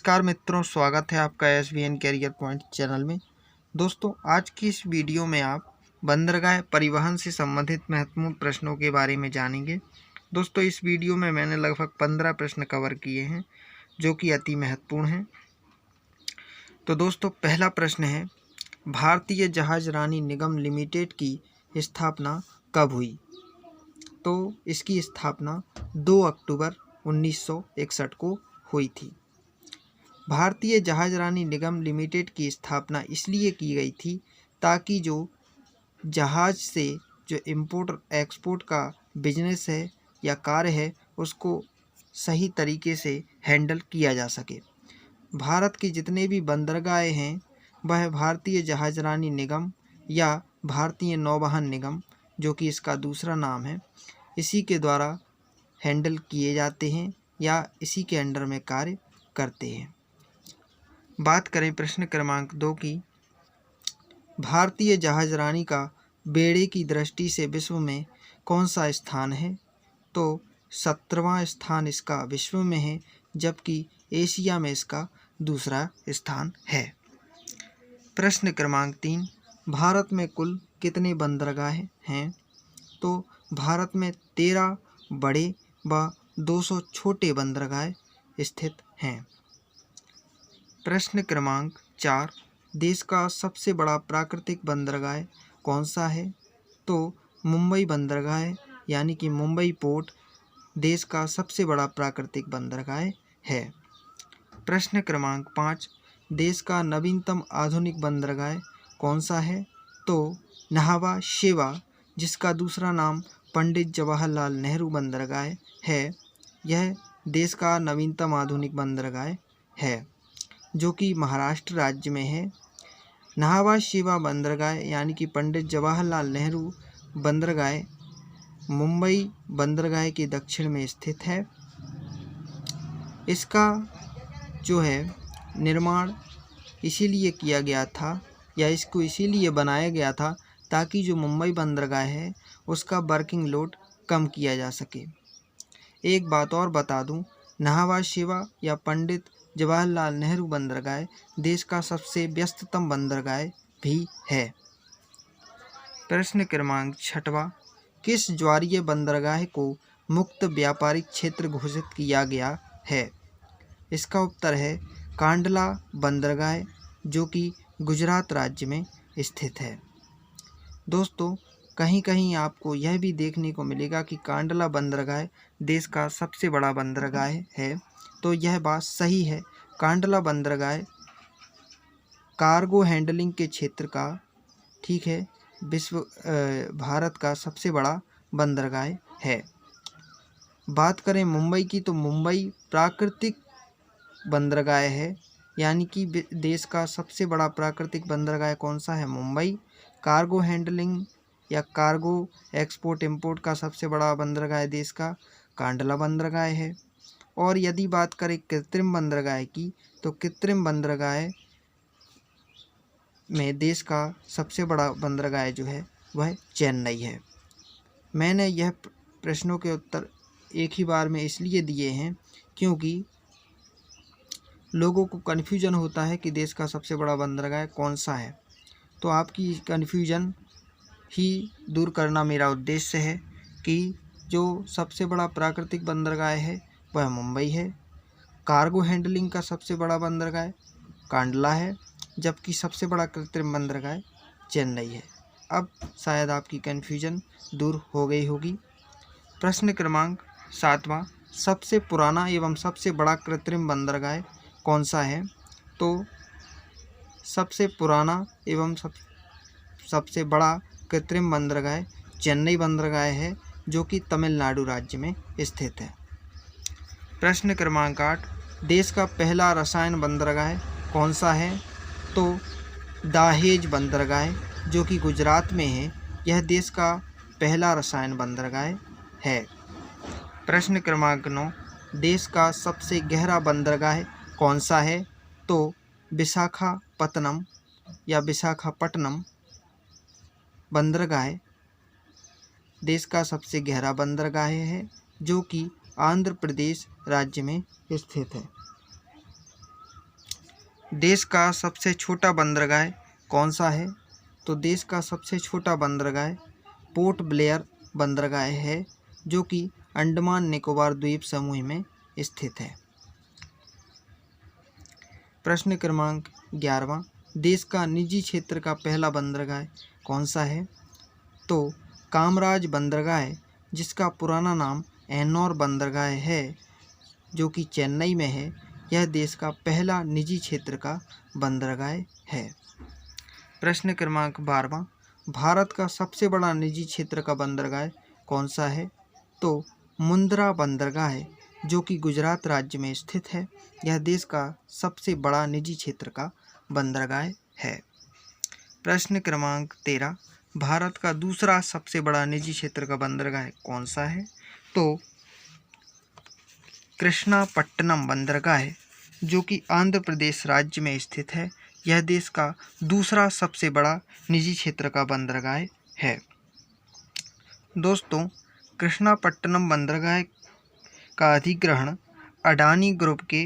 नमस्कार मित्रों, स्वागत है आपका SVN कैरियर पॉइंट चैनल में। दोस्तों, आज की इस वीडियो में आप बंदरगाह परिवहन से संबंधित महत्वपूर्ण प्रश्नों के बारे में जानेंगे। दोस्तों, इस वीडियो में मैंने लगभग 15 प्रश्न कवर किए हैं जो कि अति महत्वपूर्ण हैं। तो दोस्तों, पहला प्रश्न है, भारतीय जहाज रानी निगम लिमिटेड की स्थापना कब हुई? तो इसकी स्थापना 2 अक्टूबर 1961 को हुई थी। भारतीय जहाज रानी निगम लिमिटेड की स्थापना इसलिए की गई थी ताकि जो जहाज से जो इंपोर्ट एक्सपोर्ट का बिजनेस है या कार्य है उसको सही तरीके से हैंडल किया जा सके। भारत के जितने भी बंदरगाहें हैं वह भारतीय जहाज रानी निगम या भारतीय नौवहन निगम, जो कि इसका दूसरा नाम है, इसी के द्वारा हैंडल किए जाते हैं या इसी के अंडर में कार्य करते हैं। बात करें प्रश्न क्रमांक 2 की, भारतीय जहाज रानी का बेड़े की दृष्टि से विश्व में कौन सा स्थान है? तो 17वां स्थान इसका विश्व में है, जबकि एशिया में इसका दूसरा स्थान है। प्रश्न क्रमांक 3, भारत में कुल कितने बंदरगाह हैं? तो भारत में 13 बड़े व 200 छोटे बंदरगाह स्थित हैं। प्रश्न क्रमांक 4, देश का सबसे बड़ा प्राकृतिक बंदरगाह कौन सा है? तो मुंबई बंदरगाह यानी कि मुंबई पोर्ट देश का सबसे बड़ा प्राकृतिक बंदरगाह है। प्रश्न क्रमांक 5, देश का नवीनतम आधुनिक बंदरगाह कौन सा है? तो न्हावा शेवा, जिसका दूसरा नाम पंडित जवाहरलाल नेहरू बंदरगाह है, यह देश का नवीनतम आधुनिक बंदरगाह है जो कि महाराष्ट्र राज्य में है। न्हावा शेवा बंदरगाह यानी कि पंडित जवाहरलाल नेहरू बंदरगाह मुंबई बंदरगाह के दक्षिण में स्थित है। इसका जो है निर्माण इसीलिए किया गया था या इसको इसीलिए बनाया गया था ताकि जो मुंबई बंदरगाह है उसका वर्किंग लोड कम किया जा सके। एक बात और बता दूं, न्हावा शेवा या पंडित जवाहरलाल नेहरू बंदरगाह देश का सबसे व्यस्ततम बंदरगाह भी है। प्रश्न क्रमांक 6, किस ज्वारीय बंदरगाह को मुक्त व्यापारिक क्षेत्र घोषित किया गया है? इसका उत्तर है कांडला बंदरगाह, जो कि गुजरात राज्य में स्थित है। दोस्तों, कहीं कहीं आपको यह भी देखने को मिलेगा कि कांडला बंदरगाह देश का सबसे बड़ा बंदरगाह है, तो यह बात सही है। कांडला बंदरगाह कार्गो हैंडलिंग के क्षेत्र का, ठीक है, भारत का सबसे बड़ा बंदरगाह है। बात करें मुंबई की, तो मुंबई प्राकृतिक बंदरगाह है, यानी कि देश का सबसे बड़ा प्राकृतिक बंदरगाह कौन सा है? मुंबई। कार्गो हैंडलिंग या कार्गो एक्सपोर्ट इंपोर्ट का सबसे बड़ा बंदरगाह देश का कांडला बंदरगाह है। और यदि बात करें कृत्रिम बंदरगाह की, तो कृत्रिम बंदरगाह में देश का सबसे बड़ा बंदरगाह जो है वह चेन्नई है। मैंने यह प्रश्नों के उत्तर एक ही बार में इसलिए दिए हैं क्योंकि लोगों को कन्फ्यूजन होता है कि देश का सबसे बड़ा बंदरगाह कौन सा है। तो आपकी कन्फ्यूजन ही दूर करना मेरा उद्देश्य है कि जो सबसे बड़ा प्राकृतिक बंदरगाह है वह मुंबई है, कार्गो हैंडलिंग का सबसे बड़ा बंदरगाह कांडला है, जबकि सबसे बड़ा कृत्रिम बंदरगाह चेन्नई है। अब शायद आपकी कन्फ्यूजन दूर हो गई होगी। प्रश्न क्रमांक 7, सबसे पुराना एवं सबसे बड़ा कृत्रिम बंदरगाह कौन सा है? तो सबसे पुराना एवं सबसे बड़ा कृत्रिम बंदरगाह चेन्नई बंदरगाह है, जो कि तमिलनाडु राज्य में स्थित है। प्रश्न क्रमांक 8, देश का पहला रसायन बंदरगाह कौन सा है? तो दाहेज बंदरगाह, जो कि गुजरात में है, यह देश का पहला रसायन बंदरगाह है। प्रश्न क्रमांक 9, देश का सबसे गहरा बंदरगाह कौन सा है? तो विशाखापत्तनम या विशाखापट्टनम बंदरगाह देश का सबसे गहरा बंदरगाह है, जो कि आंध्र प्रदेश राज्य में स्थित है। देश का सबसे छोटा बंदरगाह कौन सा है? तो देश का सबसे छोटा बंदरगाह पोर्ट ब्लेयर बंदरगाह है, जो कि अंडमान निकोबार द्वीप समूह में स्थित है। प्रश्न क्रमांक 11वां, देश का निजी क्षेत्र का पहला बंदरगाह कौन सा है? तो कामराज बंदरगाह, जिसका पुराना नाम एन्नोर बंदरगाह है, जो कि चेन्नई में है, यह देश का पहला निजी क्षेत्र का बंदरगाह है। प्रश्न क्रमांक 12वां, भारत का सबसे बड़ा निजी क्षेत्र का बंदरगाह कौन सा है? तो मुंद्रा बंदरगाह, जो कि गुजरात राज्य में स्थित है, यह देश का सबसे बड़ा निजी क्षेत्र का बंदरगाह है। प्रश्न क्रमांक 13, भारत का दूसरा सबसे बड़ा निजी क्षेत्र का बंदरगाह कौन सा है? तो कृष्णापट्टनम बंदरगाह, जो कि आंध्र प्रदेश राज्य में स्थित है, यह देश का दूसरा सबसे बड़ा निजी क्षेत्र का बंदरगाह है। दोस्तों, कृष्णापट्टनम बंदरगाह का अधिग्रहण अडानी ग्रुप के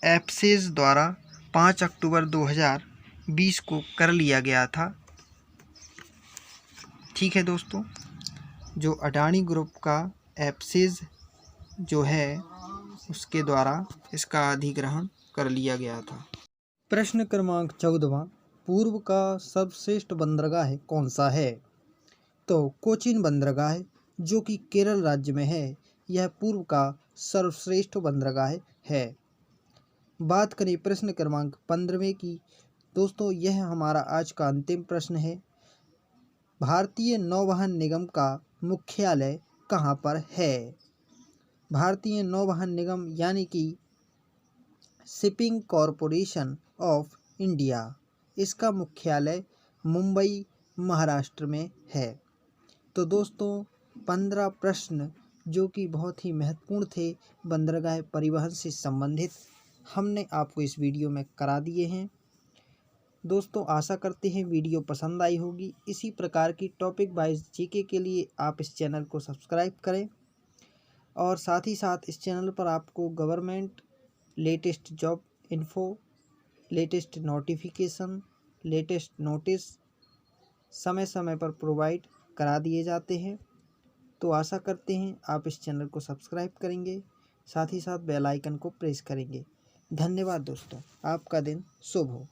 एफसेज द्वारा 5 अक्टूबर 2020 को कर लिया गया था। ठीक है दोस्तों, जो अडानी ग्रुप का एफसेज जो है उसके द्वारा इसका अधिग्रहण कर लिया गया था। प्रश्न क्रमांक 14वां, पूर्व का सर्वश्रेष्ठ बंदरगाह कौन सा है? तो कोचीन बंदरगाह, जो कि केरल राज्य में है, यह पूर्व का सर्वश्रेष्ठ बंदरगाह है। बात करें प्रश्न क्रमांक 15वें की, दोस्तों यह हमारा आज का अंतिम प्रश्न है। भारतीय नौवहन निगम का मुख्यालय कहाँ पर है? भारतीय नौवहन निगम यानी कि शिपिंग कॉरपोरेशन ऑफ इंडिया, इसका मुख्यालय मुंबई महाराष्ट्र में है। तो दोस्तों 15 प्रश्न जो कि बहुत ही महत्वपूर्ण थे बंदरगाह परिवहन से संबंधित, हमने आपको इस वीडियो में करा दिए हैं। दोस्तों आशा करते हैं वीडियो पसंद आई होगी। इसी प्रकार की टॉपिक वाइज जीके के लिए आप इस चैनल को सब्सक्राइब करें, और साथ ही साथ इस चैनल पर आपको government latest job info, latest notification, latest notice समय समय पर प्रोवाइड करा दिए जाते हैं। तो आशा करते हैं आप इस चैनल को सब्सक्राइब करेंगे, साथ ही साथ बेल आइकन को प्रेस करेंगे। धन्यवाद दोस्तों, आपका दिन शुभ हो।